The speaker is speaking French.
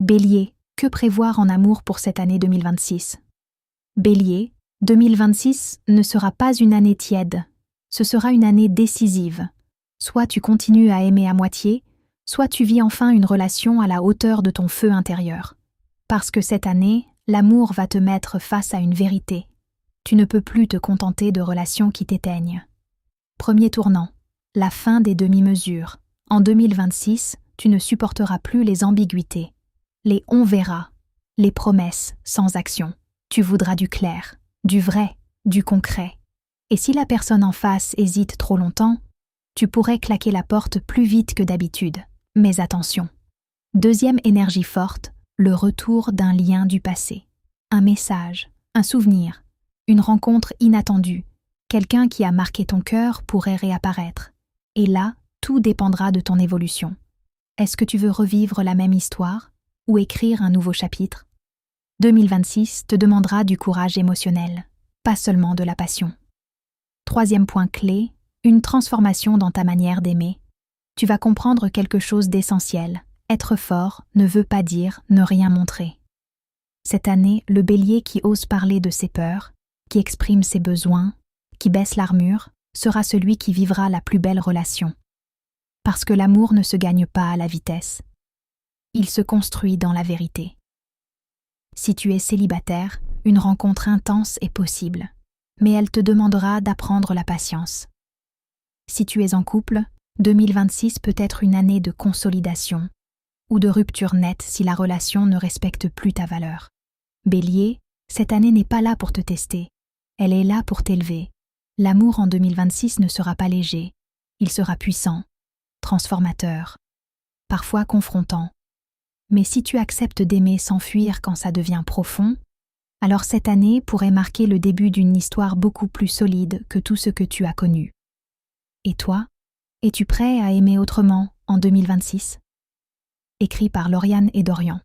Bélier, que prévoir en amour pour cette année 2026? Bélier, 2026 ne sera pas une année tiède, ce sera une année décisive. Soit tu continues à aimer à moitié, soit tu vis enfin une relation à la hauteur de ton feu intérieur. Parce que cette année, l'amour va te mettre face à une vérité. Tu ne peux plus te contenter de relations qui t'éteignent. Premier tournant, la fin des demi-mesures. En 2026, tu ne supporteras plus les ambiguïtés, les on verra, les promesses sans action. Tu voudras du clair, du vrai, du concret. Et si la personne en face hésite trop longtemps, tu pourrais claquer la porte plus vite que d'habitude. Mais attention. Deuxième énergie forte, le retour d'un lien du passé. Un message, un souvenir, une rencontre inattendue, quelqu'un qui a marqué ton cœur pourrait réapparaître. Et là, tout dépendra de ton évolution. Est-ce que tu veux revivre la même histoire ou écrire un nouveau chapitre? 2026 te demandera du courage émotionnel, pas seulement de la passion. Troisième point clé, une transformation dans ta manière d'aimer. Tu vas comprendre quelque chose d'essentiel. Être fort ne veut pas dire ne rien montrer. Cette année, le bélier qui ose parler de ses peurs, qui exprime ses besoins, qui baisse l'armure, sera celui qui vivra la plus belle relation. Parce que l'amour ne se gagne pas à la vitesse. Il se construit dans la vérité. Si tu es célibataire, une rencontre intense est possible, mais elle te demandera d'apprendre la patience. Si tu es en couple, 2026 peut être une année de consolidation ou de rupture nette si la relation ne respecte plus ta valeur. Bélier, cette année n'est pas là pour te tester, elle est là pour t'élever. L'amour en 2026 ne sera pas léger, il sera puissant, transformateur, parfois confrontant. Mais si tu acceptes d'aimer sans fuir quand ça devient profond, alors cette année pourrait marquer le début d'une histoire beaucoup plus solide que tout ce que tu as connu. Et toi, es-tu prêt à aimer autrement en 2026? Écrit par Lauriane et Dorian.